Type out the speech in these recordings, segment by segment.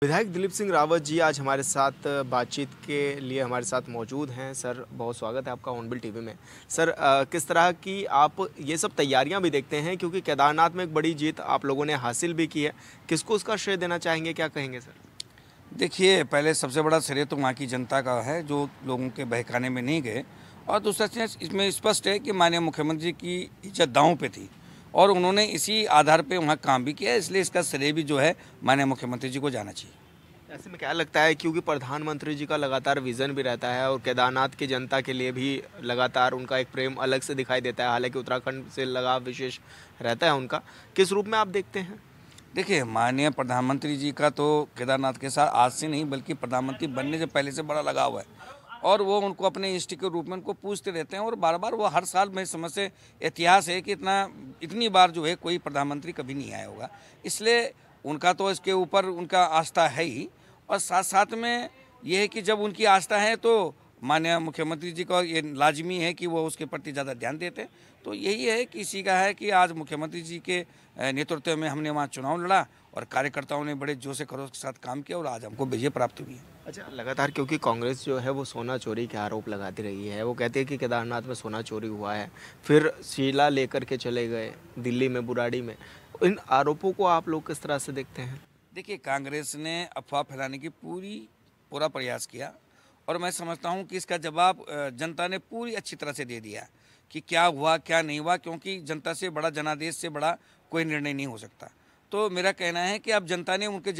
विधायक दिलीप सिंह रावत जी आज हमारे साथ बातचीत के लिए हमारे साथ मौजूद हैं। सर, बहुत स्वागत है आपका ऑनबिल टीवी में। सर, किस तरह की आप ये सब तैयारियां भी देखते हैं, क्योंकि केदारनाथ में एक बड़ी जीत आप लोगों ने हासिल भी की है। किसको उसका श्रेय देना चाहेंगे, क्या कहेंगे सर? देखिए, पहले सबसे बड़ा श्रेय तो वहाँ की जनता का है जो लोगों के बहकाने में नहीं गए। और दूसरा चीज़ इसमें स्पष्ट है कि माननीय मुख्यमंत्री की इज्जत दांव पे थी और उन्होंने इसी आधार पे वहाँ काम भी किया, इसलिए इसका श्रेय भी जो है माननीय मुख्यमंत्री जी को जाना चाहिए। ऐसे में क्या लगता है, क्योंकि प्रधानमंत्री जी का लगातार विज़न भी रहता है और केदारनाथ की जनता के लिए भी लगातार उनका एक प्रेम अलग से दिखाई देता है, हालांकि उत्तराखंड से लगाव विशेष रहता है उनका, किस रूप में आप देखते हैं? देखिए, माननीय प्रधानमंत्री जी का तो केदारनाथ के साथ आज से नहीं बल्कि प्रधानमंत्री बनने से पहले से बड़ा लगाव है और वो उनको अपने इष्ट के रूप में उनको पूछते रहते हैं और बार बार वो हर साल मैं समझ से इतिहास है कि इतनी बार जो है कोई प्रधानमंत्री कभी नहीं आया होगा, इसलिए उनका तो इसके ऊपर उनका आस्था है ही। और साथ साथ में ये है कि जब उनकी आस्था है तो माननीय मुख्यमंत्री जी का ये लाजमी है कि वो उसके प्रति ज़्यादा ध्यान देते हैं। तो यही है कि इसी का है कि आज मुख्यमंत्री जी के नेतृत्व में हमने वहाँ चुनाव लड़ा और कार्यकर्ताओं ने बड़े जोश खरोश के साथ काम किया और आज हमको विजय प्राप्त हुई है। अच्छा, लगातार क्योंकि कांग्रेस जो है वो सोना चोरी के आरोप लगाती रही है, वो कहती है कि केदारनाथ में सोना चोरी हुआ है, फिर शीला लेकर के चले गए दिल्ली में, बुराड़ी में। इन आरोपों को आप लोग किस तरह से देखते हैं? देखिए, कांग्रेस ने अफवाह फैलाने की पूरा प्रयास किया और मैं समझता हूं कि इसका जवाब जनता ने पूरी अच्छी तरह से दे दिया कि क्या हुआ क्या नहीं हुआ, क्योंकि जनता से बड़ा, जनादेश से बड़ा कोई निर्णय नहीं हो सकता। तो मेरा कहना है कि अब जनता ने उनका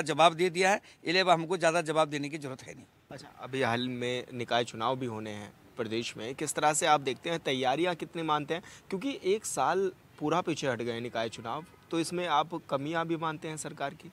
जवाब दे दिया है, इसलिए अब हमको ज़्यादा जवाब देने की जरूरत है नहीं। अच्छा, अभी हाल में निकाय चुनाव भी होने हैं प्रदेश में, किस तरह से आप देखते हैं, तैयारियां कितनी मानते हैं? क्योंकि एक साल पूरा पीछे हट गए निकाय चुनाव, तो इसमें आप कमियां भी मानते हैं सरकार की?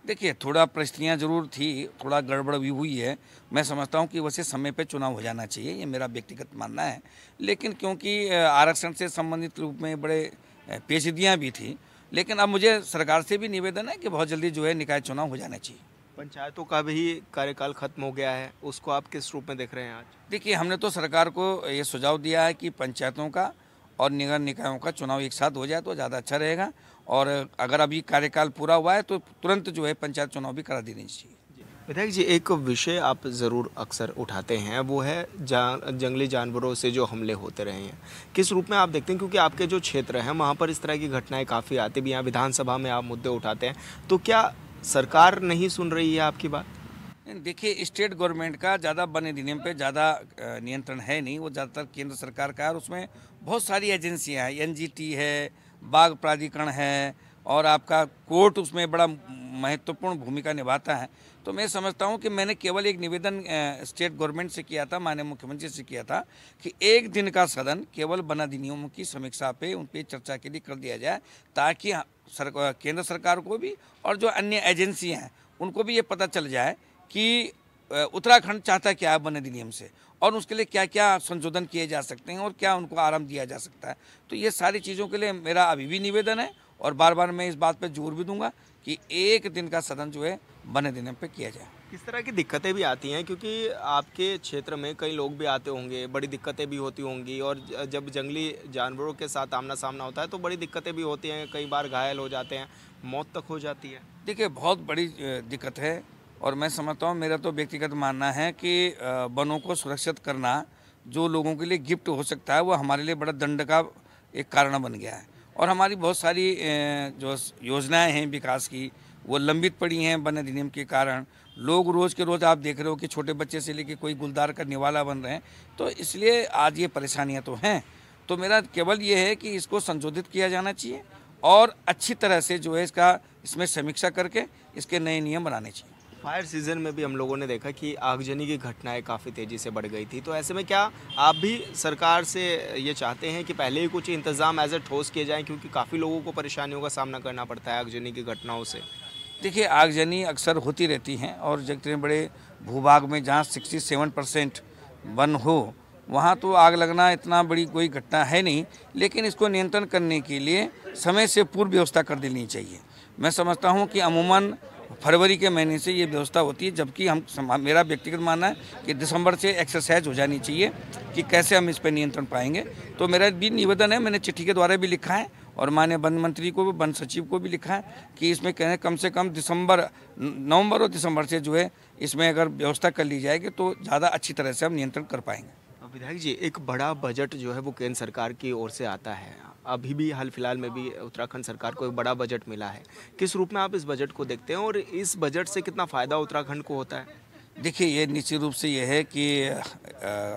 देखिए, थोड़ा परिस्थितियाँ ज़रूर थी, थोड़ा गड़बड़ भी हुई है। मैं समझता हूँ कि वैसे समय पे चुनाव हो जाना चाहिए, ये मेरा व्यक्तिगत मानना है। लेकिन क्योंकि आरक्षण से संबंधित रूप में बड़े पेचीदियाँ भी थी, लेकिन अब मुझे सरकार से भी निवेदन है कि बहुत जल्दी जो है निकाय चुनाव हो जाना चाहिए। पंचायतों का भी कार्यकाल खत्म हो गया है, उसको आप किस रूप में देख रहे हैं आज? देखिए, हमने तो सरकार को ये सुझाव दिया है कि पंचायतों का और नगर निकायों का चुनाव एक साथ हो जाए तो ज़्यादा अच्छा रहेगा और अगर अभी कार्यकाल पूरा हुआ है तो तुरंत जो है पंचायत चुनाव भी करा देनी चाहिए। विधायक जी, एक विषय आप ज़रूर अक्सर उठाते हैं, वो है जंगली जानवरों से जो हमले होते रहे हैं, किस रूप में आप देखते हैं? क्योंकि आपके जो क्षेत्र हैं वहाँ पर इस तरह की घटनाएं काफ़ी आती भी हैं, विधानसभा में आप मुद्दे उठाते हैं, तो क्या सरकार नहीं सुन रही है आपकी बात? देखिए, स्टेट गवर्नमेंट का ज़्यादा वन अधिनियम पे ज़्यादा नियंत्रण है नहीं, वो ज़्यादातर केंद्र सरकार का है और उसमें बहुत सारी एजेंसियां हैं, एनजीटी है, बाघ प्राधिकरण है और आपका कोर्ट उसमें बड़ा महत्वपूर्ण भूमिका निभाता है। तो मैं समझता हूं कि मैंने केवल एक निवेदन स्टेट गवर्नमेंट से किया था, माननीय मुख्यमंत्री से किया था कि एक दिन का सदन केवल वन अधिनियमों की समीक्षा पे उन पर चर्चा के लिए कर दिया जाए, ताकि केंद्र सरकार को भी और जो अन्य एजेंसियाँ हैं उनको भी ये पता चल जाए कि उत्तराखंड चाहता क्या है वन अधिनियम से और उसके लिए क्या क्या संशोधन किए जा सकते हैं और क्या उनको आराम दिया जा सकता है। तो ये सारी चीज़ों के लिए मेरा अभी भी निवेदन है और बार बार मैं इस बात पर जोर भी दूंगा कि एक दिन का सदन जो है वन अधिनियम पे किया जाए। किस तरह की दिक्कतें भी आती हैं, क्योंकि आपके क्षेत्र में कई लोग भी आते होंगे, बड़ी दिक्कतें भी होती होंगी, और जब जंगली जानवरों के साथ आमना सामना होता है तो बड़ी दिक्कतें भी होती हैं, कई बार घायल हो जाते हैं, मौत तक हो जाती है। देखिए, बहुत बड़ी दिक्कत है और मैं समझता हूँ, मेरा तो व्यक्तिगत मानना है कि वनों को सुरक्षित करना जो लोगों के लिए गिफ्ट हो सकता है वो हमारे लिए बड़ा दंड का एक कारण बन गया है और हमारी बहुत सारी जो योजनाएं हैं विकास की वो लंबित पड़ी हैं वन अधिनियम के कारण। लोग रोज़ के रोज़ आप देख रहे हो कि छोटे बच्चे से लेके कोई गुलदार का निवाला बन रहे हैं, तो इसलिए आज ये परेशानियाँ तो हैं। तो मेरा केवल ये है कि इसको संशोधित किया जाना चाहिए और अच्छी तरह से जो है इसमें समीक्षा करके इसके नए नियम बनाने चाहिए। फायर सीजन में भी हम लोगों ने देखा कि आगजनी की घटनाएं काफ़ी तेज़ी से बढ़ गई थी, तो ऐसे में क्या आप भी सरकार से ये चाहते हैं कि पहले ही कुछ इंतज़ाम एज ए ठोस किए जाएं, क्योंकि काफ़ी लोगों को परेशानियों का सामना करना पड़ता है आगजनी की घटनाओं से? देखिए, आगजनी अक्सर होती रहती हैं और जितने बड़े भूभाग में जहाँ 67% वन हो वहाँ तो आग लगना इतना बड़ी कोई घटना है नहीं, लेकिन इसको नियंत्रण करने के लिए समय से पूर्व व्यवस्था कर देनी चाहिए। मैं समझता हूँ कि अमूमन फरवरी के महीने से ये व्यवस्था होती है, जबकि मेरा व्यक्तिगत मानना है कि दिसंबर से एक्सरसाइज हो जानी चाहिए कि कैसे हम इस पर नियंत्रण पाएंगे। तो मेरा भी निवेदन है, मैंने चिट्ठी के द्वारा भी लिखा है और माननीय वन मंत्री को भी, वन सचिव को भी लिखा है कि इसमें कहें कम से कम नवंबर और दिसंबर से जो है इसमें अगर व्यवस्था कर ली जाएगी तो ज़्यादा अच्छी तरह से हम नियंत्रण कर पाएंगे। विधायक जी, एक बड़ा बजट जो है वो केंद्र सरकार की ओर से आता है। अभी भी हाल फिलहाल में भी उत्तराखंड सरकार को एक बड़ा बजट मिला है। किस रूप में आप इस बजट को देखते हैं और इस बजट से कितना फ़ायदा उत्तराखंड को होता है? देखिए, ये निश्चित रूप से ये है कि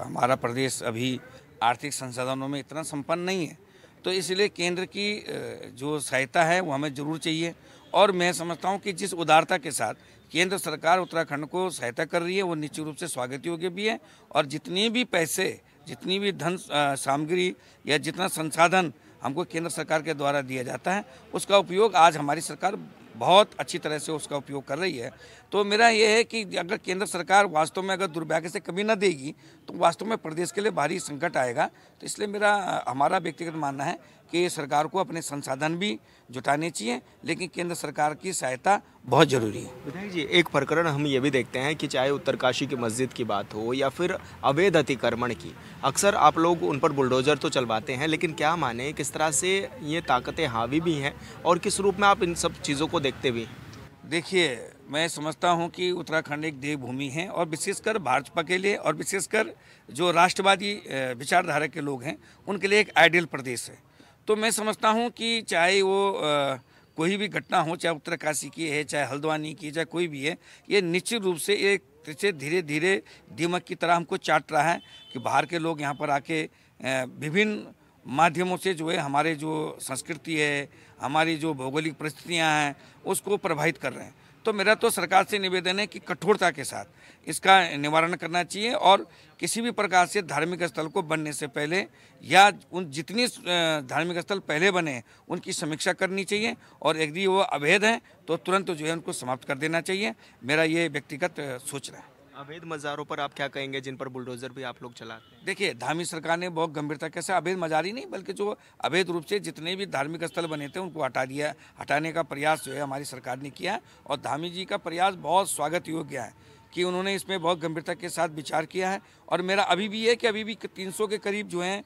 हमारा प्रदेश अभी आर्थिक संसाधनों में इतना संपन्न नहीं है, तो इसलिए केंद्र की जो सहायता है वो हमें ज़रूर चाहिए। और मैं समझता हूँ कि जिस उदारता के साथ केंद्र सरकार उत्तराखंड को सहायता कर रही है वो निश्चित रूप से स्वागत योग्य भी है। और जितनी भी पैसे, जितनी भी धन सामग्री या जितना संसाधन हमको केंद्र सरकार के द्वारा दिया जाता है उसका उपयोग आज हमारी सरकार बहुत अच्छी तरह से उसका उपयोग कर रही है। तो मेरा ये है कि अगर केंद्र सरकार वास्तव में अगर दुर्भाग्य से कभी ना देगी तो वास्तव में प्रदेश के लिए भारी संकट आएगा। तो इसलिए हमारा व्यक्तिगत मानना है कि सरकार को अपने संसाधन भी जुटाने चाहिए, लेकिन केंद्र सरकार की सहायता बहुत ज़रूरी है। विधायक जी, एक प्रकरण हम ये भी देखते हैं कि चाहे उत्तरकाशी की मस्जिद की बात हो या फिर अवैध अतिक्रमण की, अक्सर आप लोग उन पर बुलडोजर तो चलवाते हैं, लेकिन क्या माने किस तरह से ये ताकतें हावी भी हैं और किस रूप में आप इन सब चीज़ों को देखते भी? देखिए, मैं समझता हूं कि उत्तराखंड एक देवभूमि है और विशेषकर भाजपा के लिए और विशेषकर जो राष्ट्रवादी विचारधारा के लोग हैं उनके लिए एक आइडियल प्रदेश है। तो मैं समझता हूं कि चाहे वो कोई भी घटना हो, चाहे उत्तरकाशी की है, चाहे हल्द्वानी की, चाहे कोई भी है, ये निश्चित रूप से एक से धीरे धीरे दीमक की तरह हमको चाट रहा है कि बाहर के लोग यहाँ पर आके विभिन्न माध्यमों से जो है हमारे जो संस्कृति है, हमारी जो भौगोलिक परिस्थितियाँ हैं उसको प्रभावित कर रहे हैं। तो मेरा तो सरकार से निवेदन है कि कठोरता के साथ इसका निवारण करना चाहिए और किसी भी प्रकार से धार्मिक स्थल को बनने से पहले या उन जितनी धार्मिक स्थल पहले बने उनकी समीक्षा करनी चाहिए और यदि वो अवैध हैं तो तुरंत जो है उनको समाप्त कर देना चाहिए। मेरा ये व्यक्तिगत सोचना है। अवैध मज़ारों पर आप क्या कहेंगे जिन पर बुलडोजर भी आप लोग चलाते हैं? देखिए, धामी सरकार ने बहुत गंभीरता के साथ अवैध मजारी नहीं बल्कि जो अवैध रूप से जितने भी धार्मिक स्थल बने थे उनको हटाने का प्रयास जो है हमारी सरकार ने किया है। और धामी जी का प्रयास बहुत स्वागत योग्य है कि उन्होंने इसमें बहुत गंभीरता के साथ विचार किया है। और मेरा अभी भी है कि अभी भी 300 के करीब जो हैं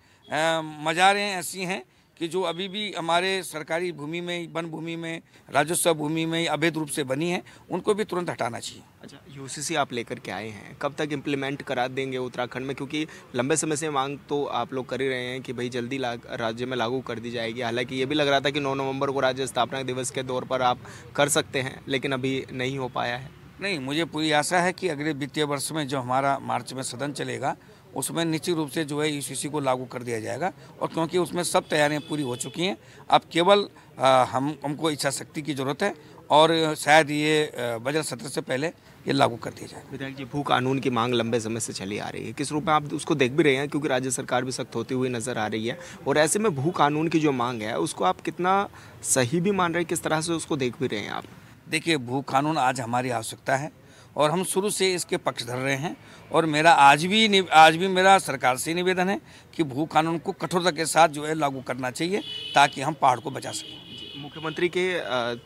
मज़ारें ऐसी हैं कि जो अभी भी हमारे सरकारी भूमि में, वन भूमि में, राजस्व भूमि में अवैध रूप से बनी है, उनको भी तुरंत हटाना चाहिए। अच्छा, यूसीसी आप लेकर के आए हैं, कब तक इम्प्लीमेंट करा देंगे उत्तराखंड में? क्योंकि लंबे समय से मांग तो आप लोग कर ही रहे हैं कि भाई जल्दी राज्य में लागू कर दी जाएगी। हालांकि ये भी लग रहा था कि 9 नवंबर को राज्य स्थापना दिवस के तौर पर आप कर सकते हैं, लेकिन अभी नहीं हो पाया है। नहीं, मुझे पूरी आशा है कि अगले वित्तीय वर्ष में जो हमारा मार्च में सदन चलेगा उसमें निश्चित रूप से जो है यूसीसी को लागू कर दिया जाएगा। और क्योंकि उसमें सब तैयारियां पूरी हो चुकी हैं, अब केवल हमको इच्छा शक्ति की ज़रूरत है और शायद ये बजट सत्र से पहले ये लागू कर दिया जाए। विधायक जी, भू कानून की मांग लंबे समय से चली आ रही है, किस रूप में आप उसको देख भी रहे हैं? क्योंकि राज्य सरकार भी सख्त होती हुई नज़र आ रही है और ऐसे में भू कानून की जो मांग है उसको आप कितना सही भी मान रहे हैं, किस तरह से उसको देख भी रहे हैं आप? देखिए, भू कानून आज हमारी आवश्यकता है और हम शुरू से इसके पक्ष धर रहे हैं। और मेरा आज भी मेरा सरकार से निवेदन है कि भू कानून को कठोरता के साथ जो है लागू करना चाहिए ताकि हम पहाड़ को बचा सकें। मुख्यमंत्री के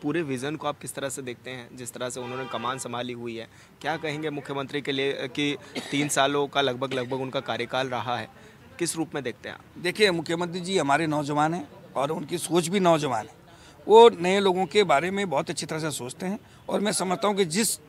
पूरे विज़न को आप किस तरह से देखते हैं? जिस तरह से उन्होंने कमान संभाली हुई है, क्या कहेंगे मुख्यमंत्री के लिए कि 3 सालों का लगभग उनका कार्यकाल रहा है, किस रूप में देखते हैं आप? देखिए, मुख्यमंत्री जी हमारे नौजवान हैं और उनकी सोच भी नौजवान है। वो नए लोगों के बारे में बहुत अच्छी तरह से सोचते हैं और मैं समझता हूँ कि जिस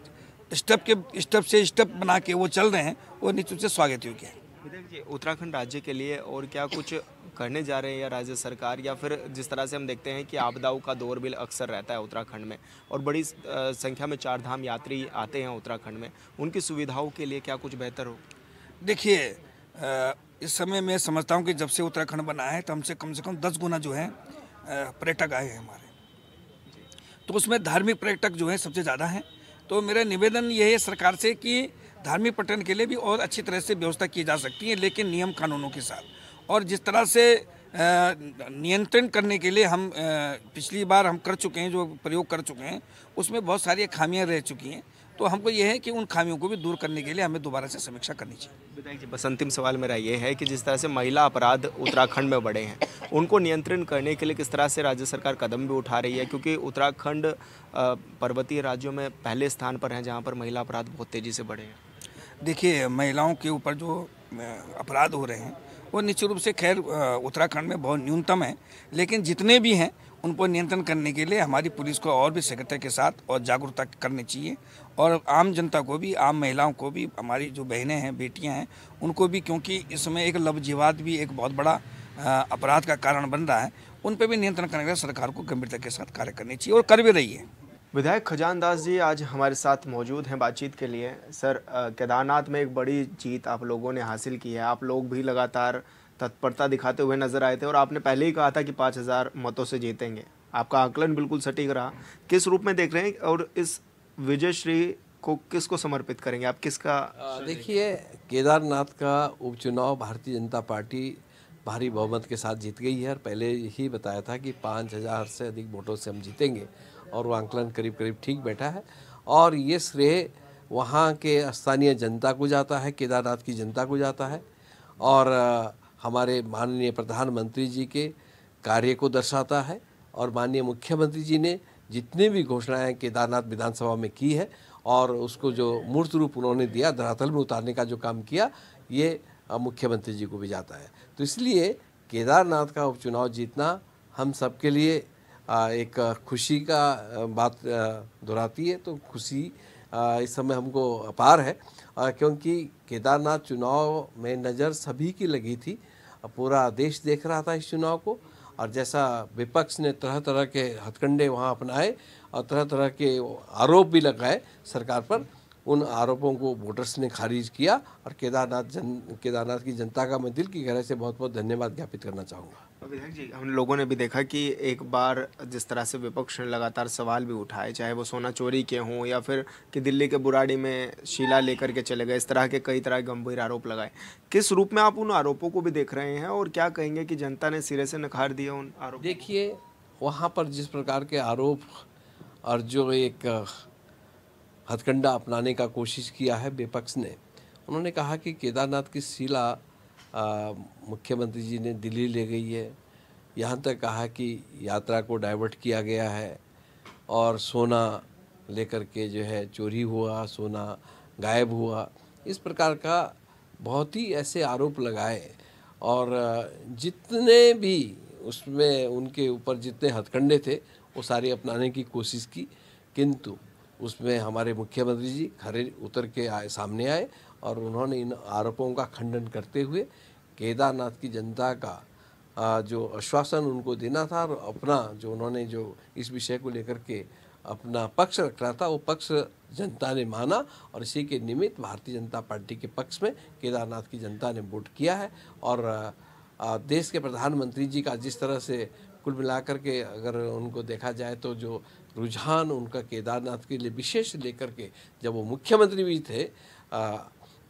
स्टेप बना के वो चल रहे हैं वो निश्चित से स्वागत योग्य है। विधायक जी, उत्तराखंड राज्य के लिए और क्या कुछ करने जा रहे हैं या राज्य सरकार, या फिर जिस तरह से हम देखते हैं कि आपदाओं का दौर भी अक्सर रहता है उत्तराखंड में और बड़ी संख्या में 4 धाम यात्री आते हैं उत्तराखंड में, उनकी सुविधाओं के लिए क्या कुछ बेहतर हो? देखिए, इस समय मैं समझता हूँ कि जब से उत्तराखंड बना है तो हमसे कम से कम 10 गुना जो है पर्यटक आए हैं हमारे, तो उसमें धार्मिक पर्यटक जो है सबसे ज़्यादा हैं। तो मेरा निवेदन ये है सरकार से कि धार्मिक पर्यटन के लिए भी और अच्छी तरह से व्यवस्था की जा सकती है, लेकिन नियम कानूनों के साथ। और जिस तरह से नियंत्रण करने के लिए हम पिछली बार हम कर चुके हैं, जो प्रयोग कर चुके हैं, उसमें बहुत सारी खामियां रह चुकी हैं। तो हमको ये है कि उन खामियों को भी दूर करने के लिए हमें दोबारा से समीक्षा करनी चाहिए। विधायक जी, बस अंतिम सवाल मेरा ये है कि जिस तरह से महिला अपराध उत्तराखंड में बढ़े हैं, उनको नियंत्रण करने के लिए किस तरह से राज्य सरकार कदम भी उठा रही है? क्योंकि उत्तराखंड पर्वतीय राज्यों में पहले स्थान पर है जहाँ पर महिला अपराध बहुत तेज़ी से बढ़े हैं। देखिए, महिलाओं के ऊपर जो अपराध हो रहे हैं वो निश्चित रूप से खैर उत्तराखंड में बहुत न्यूनतम है, लेकिन जितने भी हैं उन पर नियंत्रण करने के लिए हमारी पुलिस को और भी सक्रियता के साथ और जागरूकता करनी चाहिए, और आम जनता को भी, आम महिलाओं को भी, हमारी जो बहनें हैं, बेटियां हैं, उनको भी, क्योंकि इसमें एक लव जिहाद भी एक बहुत बड़ा अपराध का कारण बन रहा है, उन पर भी नियंत्रण करने के लिए सरकार को गंभीरता के साथ कार्य करनी चाहिए और कर भी रही है। विधायक खजान दास जी आज हमारे साथ मौजूद हैं बातचीत के लिए। सर, केदारनाथ में एक बड़ी जीत आप लोगों ने हासिल की है। आप लोग भी लगातार तत्परता दिखाते हुए नजर आए थे और आपने पहले ही कहा था कि 5,000 मतों से जीतेंगे। आपका आकलन बिल्कुल सटीक रहा। किस रूप में देख रहे हैं और इस विजय श्री को किसको समर्पित करेंगे आप? किसका? देखिए, केदारनाथ का उपचुनाव भारतीय जनता पार्टी भारी बहुमत के साथ जीत गई है और पहले ही बताया था कि 5,000 से अधिक वोटों से हम जीतेंगे, और वो आंकलन करीब करीब ठीक बैठा है। और ये श्रेय वहाँ के स्थानीय जनता को जाता है, केदारनाथ की जनता को जाता है, और हमारे माननीय प्रधानमंत्री जी के कार्य को दर्शाता है। और माननीय मुख्यमंत्री जी ने जितने भी घोषणाएं केदारनाथ विधानसभा में की है और उसको जो मूर्त रूप उन्होंने दिया, धरातल में उतारने का जो काम किया, ये मुख्यमंत्री जी को भी जाता है। तो इसलिए केदारनाथ का उपचुनाव जीतना हम सबके लिए एक खुशी का बात दोहराती है। तो खुशी इस समय हमको अपार है, क्योंकि केदारनाथ चुनाव में नज़र सभी की लगी थी, पूरा देश देख रहा था इस चुनाव को। और जैसा विपक्ष ने तरह तरह के हथकंडे वहाँ अपनाए और तरह तरह के आरोप भी लगाए सरकार पर, उन आरोपों को वोटर्स ने खारिज किया। और केदारनाथ की जनता का मैं दिल की गहराई से बहुत बहुत धन्यवाद ज्ञापित करना चाहूँगा। विधायक जी, हम लोगों ने भी देखा कि एक बार जिस तरह से विपक्ष ने लगातार सवाल भी उठाए, चाहे वो सोना चोरी के हों या फिर कि दिल्ली के बुराड़ी में शीला लेकर के चले गए, इस तरह के कई तरह के गंभीर आरोप लगाए। किस रूप में आप उन आरोपों को भी देख रहे हैं और क्या कहेंगे कि जनता ने सिरे से नकार दिया उन आरोप? देखिए, वहाँ पर जिस प्रकार के आरोप और जो एक हथकंडा अपनाने का कोशिश किया है विपक्ष ने, उन्होंने कहा कि केदारनाथ की शीला मुख्यमंत्री जी ने दिल्ली ले गई है, यहाँ तक कहा कि यात्रा को डाइवर्ट किया गया है, और सोना लेकर के जो है चोरी हुआ, सोना गायब हुआ, इस प्रकार का बहुत ही ऐसे आरोप लगाए। और जितने भी उसमें उनके ऊपर जितने हथकंडे थे वो सारे अपनाने की कोशिश की, किंतु उसमें हमारे मुख्यमंत्री जी खरे उतर के सामने आए और उन्होंने इन आरोपों का खंडन करते हुए केदारनाथ की जनता का जो आश्वासन उनको देना था और अपना जो उन्होंने जो इस विषय को लेकर के अपना पक्ष रख रहा था, वो पक्ष जनता ने माना, और इसी के निमित्त भारतीय जनता पार्टी के पक्ष में केदारनाथ की जनता ने वोट किया है। और देश के प्रधानमंत्री जी का जिस तरह से कुल मिलाकर के अगर उनको देखा जाए तो जो रुझान उनका केदारनाथ के लिए विशेष लेकर के, जब वो मुख्यमंत्री भी थे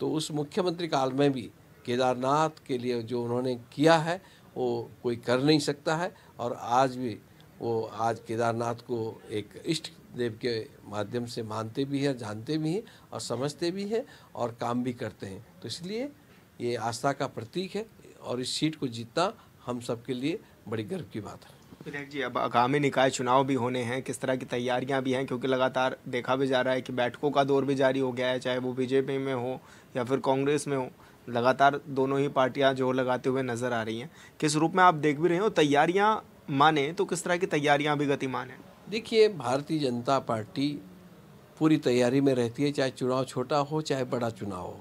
तो उस मुख्यमंत्री काल में भी केदारनाथ के लिए जो उन्होंने किया है वो कोई कर नहीं सकता है। और आज भी वो आज केदारनाथ को एक इष्ट देव के माध्यम से मानते भी हैं, जानते भी हैं और समझते भी हैं और काम भी करते हैं। तो इसलिए ये आस्था का प्रतीक है और इस सीट को जीतना हम सबके लिए बड़ी गर्व की बात है। विधायक जी, अब आगामी निकाय चुनाव भी होने हैं, किस तरह की तैयारियां भी हैं? क्योंकि लगातार देखा भी जा रहा है कि बैठकों का दौर भी जारी हो गया है, चाहे वो बीजेपी में हो या फिर कांग्रेस में हो, लगातार दोनों ही पार्टियां जोर लगाते हुए नजर आ रही हैं। किस रूप में आप देख भी रहे हो? तैयारियां माने तो किस तरह की तैयारियां भी गतिमान हैं? देखिए, भारतीय जनता पार्टी पूरी तैयारी में रहती है, चाहे चुनाव छोटा हो चाहे बड़ा चुनाव हो।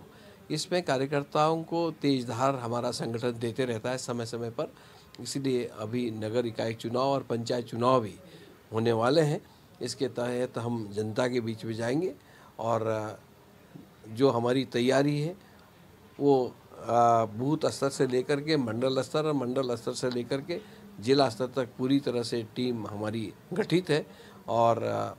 इसमें कार्यकर्ताओं को तेजधार हमारा संगठन देते रहता है समय समय पर। इसलिए अभी नगर इकाई चुनाव और पंचायत चुनाव भी होने वाले हैं। इसके तहत हम जनता के बीच में जाएंगे और जो हमारी तैयारी है वो बूथ स्तर से लेकर के मंडल स्तर और मंडल स्तर से लेकर के जिला स्तर तक पूरी तरह से टीम हमारी गठित है। और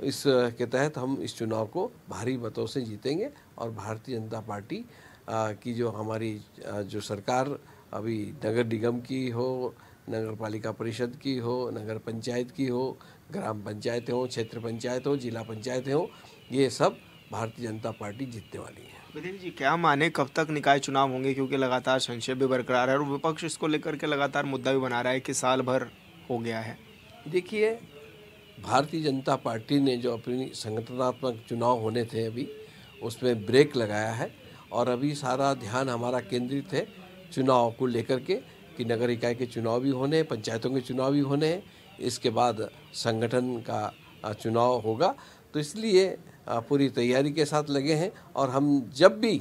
इस के तहत हम इस चुनाव को भारी मतों से जीतेंगे और भारतीय जनता पार्टी की जो हमारी जो सरकार अभी नगर निगम की हो, नगर पालिका परिषद की हो, नगर पंचायत की हो, ग्राम पंचायतें हो, क्षेत्र पंचायत हो, जिला पंचायतें हो, ये सब भारतीय जनता पार्टी जीतने वाली है। विधायक जी, क्या माने कब तक निकाय चुनाव होंगे? क्योंकि लगातार संशय भी बरकरार है और विपक्ष इसको लेकर के लगातार मुद्दा भी बना रहा है कि साल भर हो गया है। देखिए, भारतीय जनता पार्टी ने जो अपनी संगठनात्मक चुनाव होने थे अभी उसमें ब्रेक लगाया है और अभी सारा ध्यान हमारा केंद्रित है चुनाव को लेकर के कि नगर इकाई के चुनाव भी होने हैं, पंचायतों के चुनाव भी होने हैं, इसके बाद संगठन का चुनाव होगा। तो इसलिए पूरी तैयारी के साथ लगे हैं और हम जब भी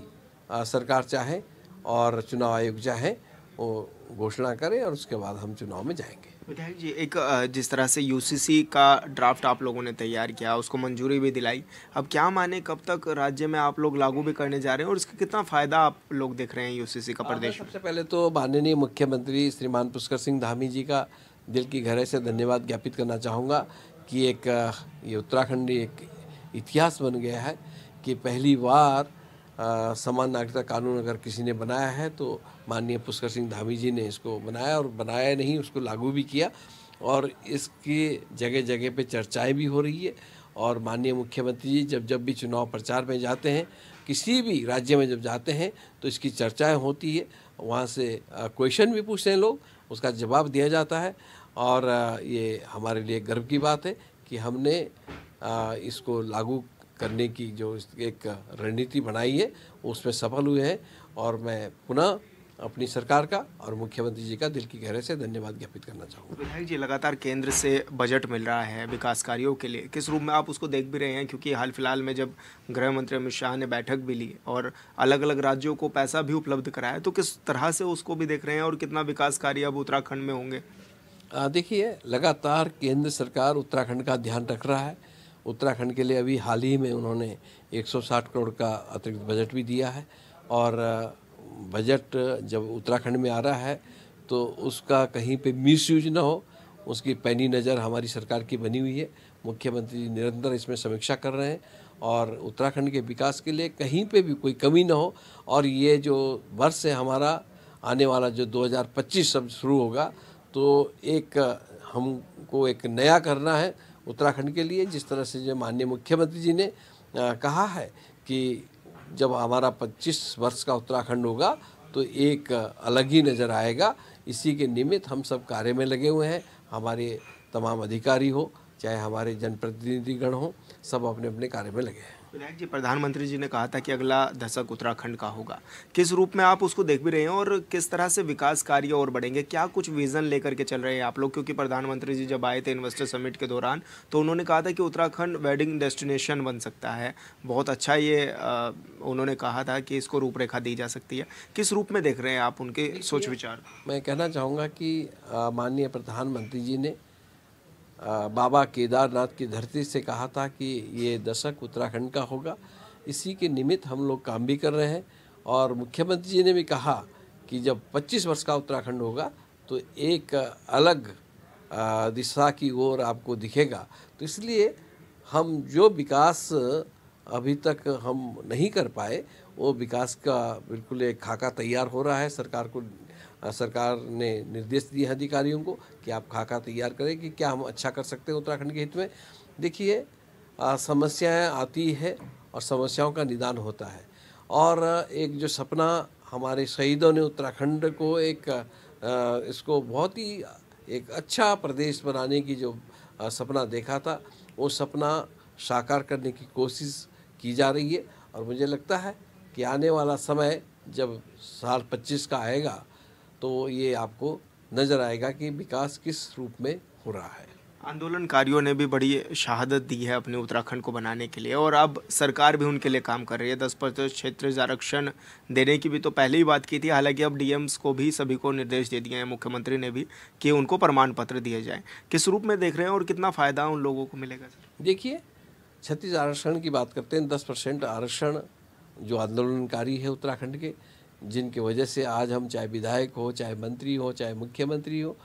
सरकार चाहे और चुनाव आयोग चाहे वो घोषणा करें और उसके बाद हम चुनाव में जाएंगे। विधायक जी, एक जिस तरह से यूसीसी का ड्राफ्ट आप लोगों ने तैयार किया, उसको मंजूरी भी दिलाई, अब क्या माने कब तक राज्य में आप लोग लागू भी करने जा रहे हैं और इसका कितना फ़ायदा आप लोग देख रहे हैं यूसीसी का प्रदेश में? सबसे पहले तो माननीय मुख्यमंत्री श्रीमान पुष्कर सिंह धामी जी का दिल की गहराई से धन्यवाद ज्ञापित करना चाहूँगा कि एक ये उत्तराखंड एक इतिहास बन गया है कि पहली बार समान नागरिकता कानून अगर किसी ने बनाया है तो माननीय पुष्कर सिंह धामी जी ने इसको बनाया, और बनाया नहीं उसको लागू भी किया, और इसकी जगह जगह पे चर्चाएं भी हो रही है। और माननीय मुख्यमंत्री जी जब भी चुनाव प्रचार में जाते हैं, किसी भी राज्य में जब जाते हैं तो इसकी चर्चाएं होती है, वहाँ से क्वेश्चन भी पूछते हैं लोग, उसका जवाब दिया जाता है। और ये हमारे लिए गर्व की बात है कि हमने इसको लागू करने की जो एक रणनीति बनाई है उसमें सफल हुए हैं, और मैं पुनः अपनी सरकार का और मुख्यमंत्री जी का दिल की गहराई से धन्यवाद ज्ञापित करना चाहूँगा। विधायक जी, लगातार केंद्र से बजट मिल रहा है विकास कार्यों के लिए, किस रूप में आप उसको देख भी रहे हैं? क्योंकि हाल फिलहाल में जब गृह मंत्री अमित शाह ने बैठक भी ली और अलग अलग राज्यों को पैसा भी उपलब्ध कराया, तो किस तरह से उसको भी देख रहे हैं और कितना विकास कार्य अब उत्तराखंड में होंगे? देखिए, लगातार केंद्र सरकार उत्तराखंड का ध्यान रख रहा है। उत्तराखंड के लिए अभी हाल ही में उन्होंने 160 करोड़ का अतिरिक्त बजट भी दिया है, और बजट जब उत्तराखंड में आ रहा है तो उसका कहीं पे मिसयूज ना हो, उसकी पैनी नज़र हमारी सरकार की बनी हुई है। मुख्यमंत्री जी निरंतर इसमें समीक्षा कर रहे हैं और उत्तराखंड के विकास के लिए कहीं पे भी कोई कमी ना हो। और ये जो वर्ष है हमारा आने वाला जो 2025 सब शुरू होगा, तो एक हमको एक नया करना है उत्तराखंड के लिए। जिस तरह से जो माननीय मुख्यमंत्री जी ने कहा है कि जब हमारा 25 वर्ष का उत्तराखंड होगा तो एक अलग ही नज़र आएगा। इसी के निमित्त हम सब कार्य में लगे हुए हैं। हमारे तमाम अधिकारी हो चाहे हमारे जनप्रतिनिधिगण हो, सब अपने अपने कार्य में लगे हैं। विधायक जी, प्रधानमंत्री जी ने कहा था कि अगला दशक उत्तराखंड का होगा, किस रूप में आप उसको देख भी रहे हैं और किस तरह से विकास कार्य और बढ़ेंगे? क्या कुछ विजन लेकर के चल रहे हैं आप लोग? क्योंकि प्रधानमंत्री जी जब आए थे इन्वेस्टर समिट के दौरान तो उन्होंने कहा था कि उत्तराखंड वेडिंग डेस्टिनेशन बन सकता है, बहुत अच्छा ये उन्होंने कहा था कि इसको रूपरेखा दी जा सकती है। किस रूप में देख रहे हैं आप उनके सोच विचार? मैं कहना चाहूँगा कि माननीय प्रधानमंत्री जी ने बाबा केदारनाथ की धरती से कहा था कि ये दशक उत्तराखंड का होगा। इसी के निमित्त हम लोग काम भी कर रहे हैं, और मुख्यमंत्री जी ने भी कहा कि जब 25 वर्ष का उत्तराखंड होगा तो एक अलग दिशा की ओर आपको दिखेगा। तो इसलिए हम जो विकास अभी तक हम नहीं कर पाए, वो विकास का बिल्कुल एक खाका तैयार हो रहा है। सरकार ने निर्देश दिए अधिकारियों को कि आप खाका तैयार करें कि क्या हम अच्छा कर सकते हैं उत्तराखंड के हित में। देखिए, समस्याएं आती है और समस्याओं का निदान होता है, और एक जो सपना हमारे शहीदों ने उत्तराखंड को एक इसको बहुत ही एक अच्छा प्रदेश बनाने की जो सपना देखा था, वो सपना साकार करने की कोशिश की जा रही है। और मुझे लगता है कि आने वाला समय जब साल 25 का आएगा तो ये आपको नज़र आएगा कि विकास किस रूप में हो रहा है। आंदोलनकारियों ने भी बड़ी शहादत दी है अपने उत्तराखंड को बनाने के लिए, और अब सरकार भी उनके लिए काम कर रही है। 10% क्षेत्रीय आरक्षण देने की भी तो पहले ही बात की थी, हालांकि अब डीएम्स को भी सभी को निर्देश दे दिए हैं, मुख्यमंत्री ने भी, कि उनको प्रमाण पत्र दिए जाएं। किस रूप में देख रहे हैं और कितना फ़ायदा उन लोगों को मिलेगा? सर देखिए, क्षत्रिय आरक्षण की बात करते हैं, 10% आरक्षण जो आंदोलनकारी है उत्तराखंड के, जिनकी वजह से आज हम चाहे विधायक हो, चाहे मंत्री हो, चाहे मुख्यमंत्री हो,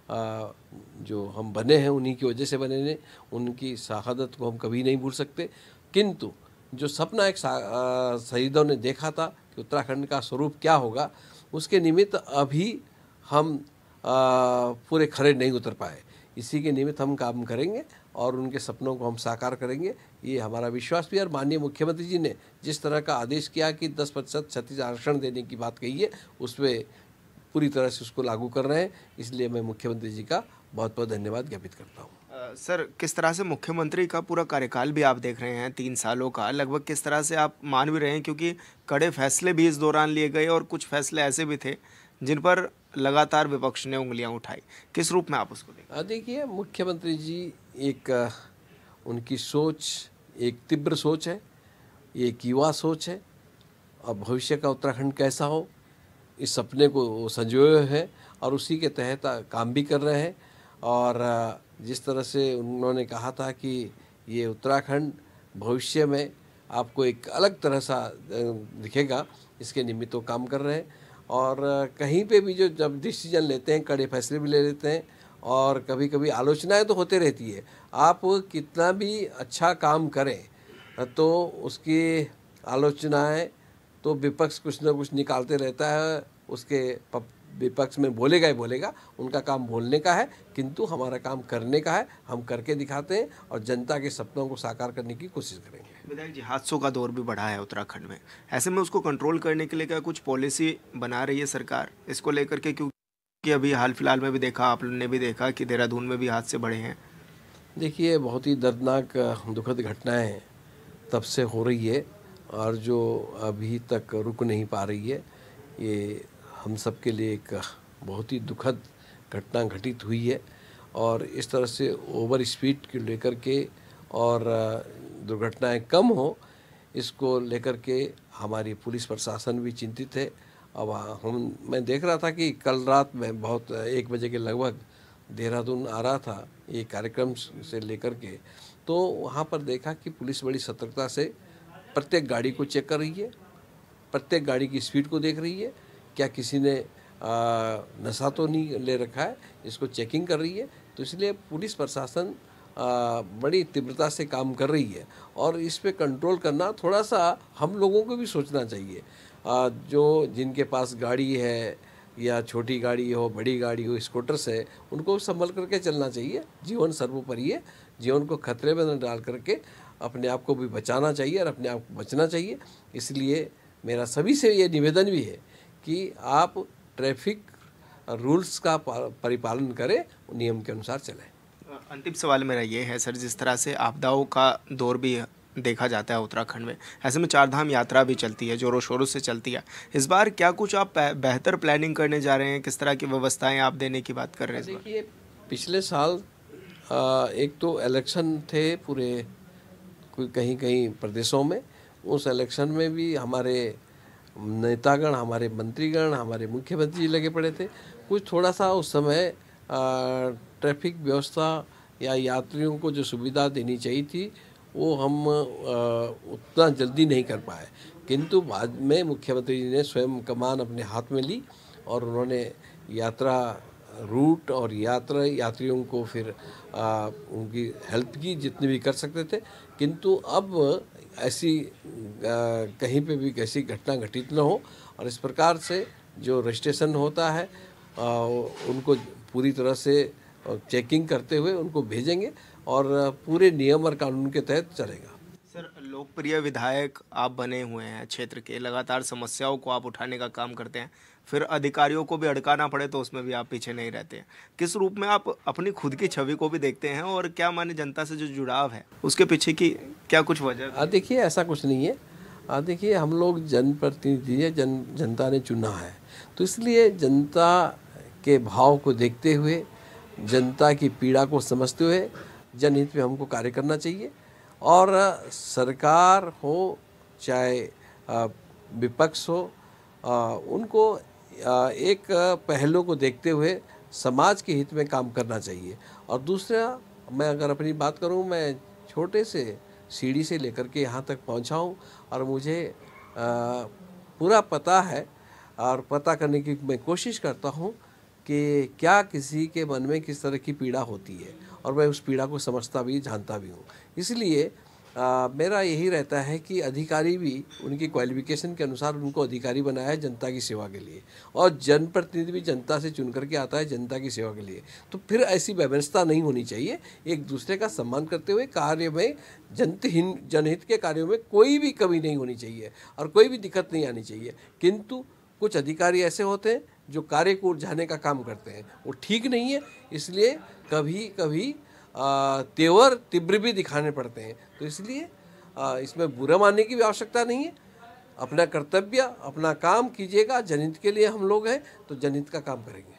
जो हम बने हैं उन्हीं की वजह से बने हैं। उनकी शहादत को हम कभी नहीं भूल सकते। किंतु जो सपना एक शहीदों ने देखा था कि उत्तराखंड का स्वरूप क्या होगा, उसके निमित्त अभी हम पूरे खरे नहीं उतर पाए। इसी के निमित्त हम काम करेंगे और उनके सपनों को हम साकार करेंगे, ये हमारा विश्वास भी है। और माननीय मुख्यमंत्री जी ने जिस तरह का आदेश किया कि 10% क्षत्रिय आरक्षण देने की बात कही है, उसमें पूरी तरह से उसको लागू कर रहे हैं। इसलिए मैं मुख्यमंत्री जी का बहुत बहुत धन्यवाद ज्ञापित करता हूँ। सर, किस तरह से मुख्यमंत्री का पूरा कार्यकाल भी आप देख रहे हैं 3 सालों का, लगभग किस तरह से आप मान भी रहे हैं, क्योंकि कड़े फैसले भी इस दौरान लिए गए और कुछ फैसले ऐसे भी थे जिन पर लगातार विपक्ष ने उंगलियां उठाई। किस रूप में आप उसको देखते देखिए, मुख्यमंत्री जी एक उनकी सोच एक तीव्र सोच है, एक युवा सोच है और भविष्य का उत्तराखंड कैसा हो इस सपने को वो संजोए है और उसी के तहत काम भी कर रहे हैं। और जिस तरह से उन्होंने कहा था कि ये उत्तराखंड भविष्य में आपको एक अलग तरह सा दिखेगा, इसके निमित्त वो काम कर रहे हैं। और कहीं पे भी जो जब डिसीजन लेते हैं, कड़े फैसले भी ले लेते हैं और कभी कभी आलोचनाएं तो होते रहती है। आप कितना भी अच्छा काम करें तो उसकी आलोचनाएं तो विपक्ष कुछ ना कुछ निकालते रहता है, उसके विपक्ष में बोलेगा ही बोलेगा। उनका काम बोलने का है, किंतु हमारा काम करने का है। हम करके दिखाते हैं और जनता के सपनों को साकार करने की कोशिश करेंगे। विधायक जी, हादसों का दौर भी बढ़ा है उत्तराखंड में, ऐसे में उसको कंट्रोल करने के लिए क्या कुछ पॉलिसी बना रही है सरकार इसको लेकर के? क्योंकि अभी हाल फिलहाल में भी देखा, आप लोगों ने भी देखा कि देहरादून में भी हादसे बढ़े हैं। देखिए, बहुत ही दर्दनाक दुखद घटनाएं तब से हो रही है और जो अभी तक रुक नहीं पा रही है। ये हम सब के लिए एक बहुत ही दुखद घटना घटित हुई है और इस तरह से ओवर स्पीड को लेकर के और दुर्घटनाएं कम हो, इसको लेकर के हमारी पुलिस प्रशासन भी चिंतित है। अब मैं देख रहा था कि कल रात में बहुत 1 बजे के लगभग देहरादून आ रहा था ये कार्यक्रम से लेकर के, तो वहाँ पर देखा कि पुलिस बड़ी सतर्कता से प्रत्येक गाड़ी को चेक कर रही है, प्रत्येक गाड़ी की स्पीड को देख रही है, क्या किसी ने नशा तो नहीं ले रखा है, इसको चेकिंग कर रही है। तो इसलिए पुलिस प्रशासन बड़ी तीव्रता से काम कर रही है और इस पे कंट्रोल करना थोड़ा सा हम लोगों को भी सोचना चाहिए। जो जिनके पास गाड़ी है या छोटी गाड़ी हो, बड़ी गाड़ी हो, स्कूटर्स है, उनको संभल करके चलना चाहिए। जीवन सर्वोपरि है, जीवन को खतरे में न डाल करके अपने आप को भी बचाना चाहिए और अपने आप को बचना चाहिए। इसलिए मेरा सभी से ये निवेदन भी है कि आप ट्रैफिक रूल्स का परिपालन करें, नियम के अनुसार चलें। अंतिम सवाल मेरा ये है सर, जिस तरह से आपदाओं का दौर भी देखा जाता है उत्तराखंड में, ऐसे में 4 धाम यात्रा भी चलती है, जोरों शोरों से चलती है। इस बार क्या कुछ आप बेहतर प्लानिंग करने जा रहे हैं? किस तरह की व्यवस्थाएं आप देने की बात कर रहे हैं? देखिए, पिछले साल एक तो इलेक्शन थे पूरे कहीं कहीं प्रदेशों में, उस इलेक्शन में भी हमारे नेतागण, हमारे मंत्रीगण, हमारे मुख्यमंत्री लगे पड़े थे। कुछ थोड़ा सा उस समय ट्रैफिक व्यवस्था या यात्रियों को जो सुविधा देनी चाहिए थी वो हम उतना जल्दी नहीं कर पाए, किंतु बाद में मुख्यमंत्री जी ने स्वयं कमान अपने हाथ में ली और उन्होंने यात्रा रूट और यात्रियों को फिर उनकी हेल्प की जितनी भी कर सकते थे। किंतु अब ऐसी कहीं पे भी कैसी घटना घटित न हो और इस प्रकार से जो रजिस्ट्रेशन होता है उनको पूरी तरह से चेकिंग करते हुए उनको भेजेंगे और पूरे नियम और कानून के तहत चलेगा। सर, लोकप्रिय विधायक आप बने हुए हैं क्षेत्र के, लगातार समस्याओं को आप उठाने का काम करते हैं, फिर अधिकारियों को भी अड़काना पड़े तो उसमें भी आप पीछे नहीं रहते हैं। किस रूप में आप अपनी खुद की छवि को भी देखते हैं और क्या माने जनता से जो जुड़ाव है उसके पीछे की क्या कुछ वजह? देखिए, ऐसा कुछ नहीं है। देखिए, हम लोग जनप्रतिनिधि है, जनता ने चुना है, तो इसलिए जनता के भाव को देखते हुए, जनता की पीड़ा को समझते हुए जनहित में हमको कार्य करना चाहिए। और सरकार हो चाहे विपक्ष हो, उनको एक पहलू को देखते हुए समाज के हित में काम करना चाहिए। और दूसरा, मैं अगर अपनी बात करूं, मैं छोटे से सीढ़ी से लेकर के यहाँ तक पहुँचा हूँ और मुझे पूरा पता है और पता करने की मैं कोशिश करता हूँ कि क्या किसी के मन में किस तरह की पीड़ा होती है और मैं उस पीड़ा को समझता भी जानता भी हूँ। इसलिए मेरा यही रहता है कि अधिकारी भी उनकी क्वालिफिकेशन के अनुसार उनको अधिकारी बनाया है जनता की सेवा के लिए, और जनप्रतिनिधि भी जनता से चुन करके आता है जनता की सेवा के लिए। तो फिर ऐसी व्यवस्था नहीं होनी चाहिए। एक दूसरे का सम्मान करते हुए कार्य में, जनहित के कार्यों में कोई भी कमी नहीं होनी चाहिए और कोई भी दिक्कत नहीं आनी चाहिए। किंतु कुछ अधिकारी ऐसे होते हैं जो कार्य को उलझाने का काम करते हैं, वो ठीक नहीं है। इसलिए कभी कभी तेवर तिब्र भी दिखाने पड़ते हैं। तो इसलिए इसमें बुरा मानने की भी आवश्यकता नहीं है। अपना कर्तव्य अपना काम कीजिएगा। जनहित के लिए हम लोग हैं तो जनहित का काम करेंगे।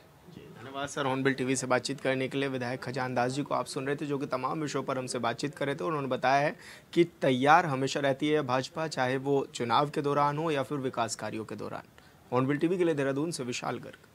धन्यवाद सर, हॉर्नबिल टीवी से बातचीत करने के लिए। विधायक खजान दास जी को आप सुन रहे थे, जो कि तमाम विषयों पर हमसे बातचीत कर रहे थे। उन्होंने बताया है कि तैयार हमेशा रहती है भाजपा, चाहे वो चुनाव के दौरान हो या फिर विकास कार्यों के दौरान। हॉर्नबिल टीवी के लिए देहरादून से विशाल गर्ग।